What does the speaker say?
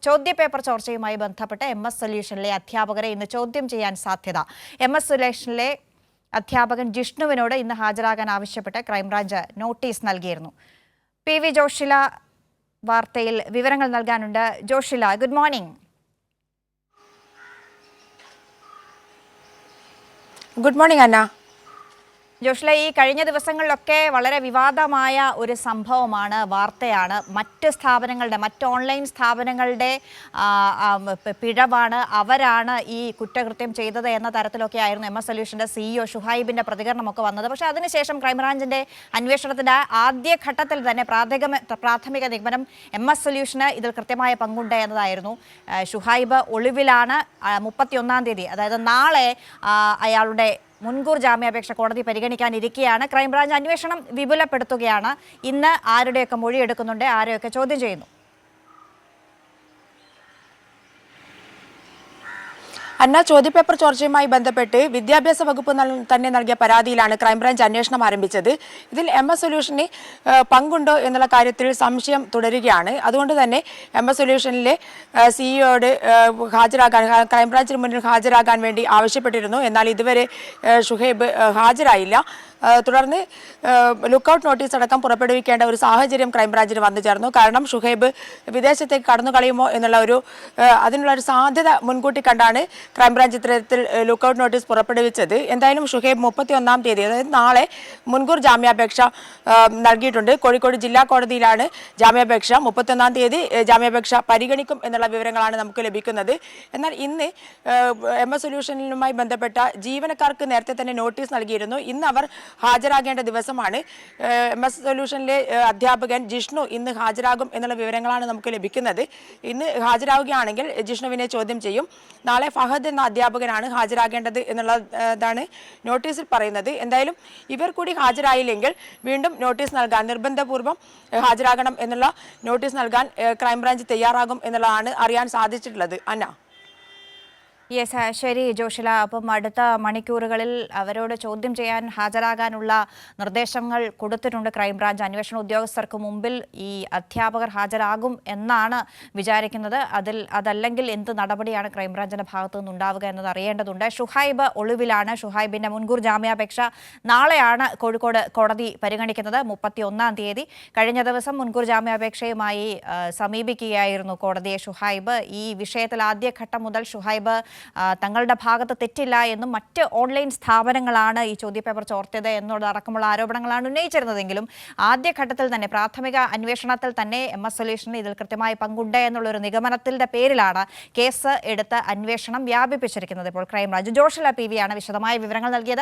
ചോദ്യപേപ്പർ ചോർച്ചയുമായി ബന്ധപ്പെട്ട് MS സൊല്യൂഷനിലെ അധ്യാപകരെ ഇന്ന് ചോദ്യം ചെയ്യാൻ സാധ്യത. MS സൊല്യൂഷനിലെ അധ്യാപകൻ ജിഷ്ണുവിനോട് ഇന്ന് ഹാജരാകാൻ ആവശ്യപ്പെട്ട് ക്രൈംബ്രാഞ്ച് നോട്ടീസ് നൽകിയിരുന്നു. PV ജോഷില വാർത്തയിൽ വിവരങ്ങൾ നൽകാനുണ്ട്. Joshila, good morning. Good morning Anna. Joshila, ഈ കഴിഞ്ഞ ദിവസങ്ങളിലൊക്കെ വളരെ വിവാദമായ ഒരു സംഭവമാണ്, വാർത്തയാണ്. മറ്റ് ഓൺലൈൻ സ്ഥാപനങ്ങളുടെ പിഴവാണ്, അവരാണ് ഈ കുറ്റകൃത്യം ചെയ്തത് എന്ന തരത്തിലൊക്കെ ആയിരുന്നു MS സൊല്യൂഷന്റെ CEO ഷുഹൈബിന്റെ പ്രതികരണമൊക്കെ വന്നത്. പക്ഷേ അതിനുശേഷം ക്രൈംബ്രാഞ്ചിന്റെ അന്വേഷണത്തിന്റെ ആദ്യഘട്ടത്തിൽ തന്നെ പ്രാഥമിക നിഗമനം MS സൊല്യൂഷന് ഇതിൽ കൃത്യമായ പങ്കുണ്ട് എന്നതായിരുന്നു. ഷുഹൈബ് ഒളിവിലാണ്. 31-ാം തീയതി, അതായത് നാളെ അയാളുടെ മുൻകൂർ ജാമ്യാപേക്ഷ കോടതി പരിഗണിക്കാനിരിക്കെയാണ്. ക്രൈംബ്രാഞ്ച് അന്വേഷണം വിപുലപ്പെടുത്തുകയാണ്. ഇന്ന് ആരുടെയൊക്കെ മൊഴിയെടുക്കുന്നുണ്ട്, ആരെയൊക്കെ ചോദ്യം ചെയ്യുന്നു? അന്ന, ചോദ്യപേപ്പർ ചോർച്ചയുമായി ബന്ധപ്പെട്ട് വിദ്യാഭ്യാസ വകുപ്പ് തന്നെ നൽകിയ പരാതിയിലാണ് ക്രൈംബ്രാഞ്ച് അന്വേഷണം ആരംഭിച്ചത്. ഇതിൽ MS സൊല്യൂഷന് പങ്കുണ്ടോ എന്നുള്ള കാര്യത്തിൽ സംശയം തുടരുകയാണ്. അതുകൊണ്ട് തന്നെ MS സൊല്യൂഷനിലെ CEOയോട് ക്രൈംബ്രാഞ്ചിന് മുന്നിൽ ഹാജരാകാൻ വേണ്ടി ആവശ്യപ്പെട്ടിരുന്നു. എന്നാൽ ഇതുവരെ ഷുഹൈബ് ഹാജരായില്ല. തുടർന്ന് ലുക്കൌട്ട് നോട്ടീസ് അടക്കം പുറപ്പെടുവിക്കേണ്ട ഒരു സാഹചര്യം ക്രൈംബ്രാഞ്ചിന് വന്നു ചേർന്നു. കാരണം ഷുഹൈബ് വിദേശത്തേക്ക് കടന്നു കളയുമോ എന്നുള്ള അതിനുള്ള ഒരു സാധ്യത മുൻകൂട്ടി കണ്ടാണ് ക്രൈംബ്രാഞ്ച് ഇത്തരത്തിൽ ലുക്കൌട്ട് നോട്ടീസ് പുറപ്പെടുവിച്ചത്. എന്തായാലും ഷുഹൈബ് 31-ാം തീയതി, അതായത് നാളെ മുൻകൂർ ജാമ്യാപേക്ഷ നൽകിയിട്ടുണ്ട്. കോഴിക്കോട് ജില്ലാ കോടതിയിലാണ് ജാമ്യാപേക്ഷ. 31-ാം തീയതി ജാമ്യാപേക്ഷ പരിഗണിക്കും എന്നുള്ള വിവരങ്ങളാണ് നമുക്ക് ലഭിക്കുന്നത്. എന്നാൽ ഇന്ന് MS സൊല്യൂഷനുമായി ബന്ധപ്പെട്ട ജീവനക്കാർക്ക് നേരത്തെ തന്നെ നോട്ടീസ് നൽകിയിരുന്നു. ഇന്ന് അവർ ഹാജരാകേണ്ട ദിവസമാണ്. MS സൊല്യൂഷനിലെ അധ്യാപകൻ ജിഷ്ണു ഇന്ന് ഹാജരാകും എന്നുള്ള വിവരങ്ങളാണ് നമുക്ക് ലഭിക്കുന്നത്. ഇന്ന് ഹാജരാകുകയാണെങ്കിൽ ജിഷ്ണുവിനെ ചോദ്യം ചെയ്യും. നാളെ ഫഹദ് എന്ന അധ്യാപകനാണ് ഹാജരാകേണ്ടത് എന്നുള്ളതാണ് നോട്ടീസിൽ പറയുന്നത്. എന്തായാലും ഇവർ കൂടി ഹാജരായില്ലെങ്കിൽ വീണ്ടും നോട്ടീസ് നൽകാൻ, നിർബന്ധപൂർവ്വം ഹാജരാകണം എന്നുള്ള നോട്ടീസ് നൽകാൻ ക്രൈംബ്രാഞ്ച് തയ്യാറാകും എന്നുള്ളതാണ് അറിയാൻ സാധിച്ചിട്ടുള്ളത്. അന്ന. യെസ്, ശരി ജോഷില. അപ്പം അടുത്ത മണിക്കൂറുകളിൽ അവരോട് ചോദ്യം ചെയ്യാൻ ഹാജരാകാനുള്ള നിർദ്ദേശങ്ങൾ കൊടുത്തിട്ടുണ്ട് ക്രൈംബ്രാഞ്ച്. അന്വേഷണ ഉദ്യോഗസ്ഥർക്ക് മുമ്പിൽ ഈ അധ്യാപകർ ഹാജരാകും എന്നാണ് വിചാരിക്കുന്നത്. അതല്ലെങ്കിൽ എന്ത് നടപടിയാണ് ക്രൈംബ്രാഞ്ചിന്റെ ഭാഗത്തു നിന്നുണ്ടാവുക എന്നത് അറിയേണ്ടതുണ്ട്. ഷുഹൈബ് ഒളിവിലാണ്. ഷുഹൈബിന്റെ മുൻകൂർ ജാമ്യാപേക്ഷ നാളെയാണ് കോഴിക്കോട് കോടതി പരിഗണിക്കുന്നത്, 31-ാം തീയതി. കഴിഞ്ഞ ദിവസം മുൻകൂർ ജാമ്യാപേക്ഷയുമായി സമീപിക്കുകയായിരുന്നു കോടതിയെ ഷുഹൈബ്. ഈ വിഷയത്തിൽ ആദ്യഘട്ടം മുതൽ ഷുഹൈബ് തങ്ങളുടെ ഭാഗത്ത് തെറ്റില്ല എന്നും മറ്റ് ഓൺലൈൻ സ്ഥാപനങ്ങളാണ് ഈ ചോദ്യപേപ്പർ ചോർത്തിയത് എന്നതടക്കമുള്ള ആരോപണങ്ങളാണ് ഉന്നയിച്ചിരുന്നതെങ്കിലും ആദ്യഘട്ടത്തിൽ തന്നെ, പ്രാഥമിക അന്വേഷണത്തിൽ തന്നെ MS സൊല്യൂഷന് ഇതിൽ കൃത്യമായി പങ്കുണ്ട് എന്നുള്ളൊരു നിഗമനത്തിന്റെ പേരിലാണ് കേസ് എടുത്ത് അന്വേഷണം വ്യാപിപ്പിച്ചിരിക്കുന്നത് ഇപ്പോൾ ക്രൈംബ്രാഞ്ച്. ജോഷില PV ആണ് വിശദമായ വിവരങ്ങൾ നൽകിയത്.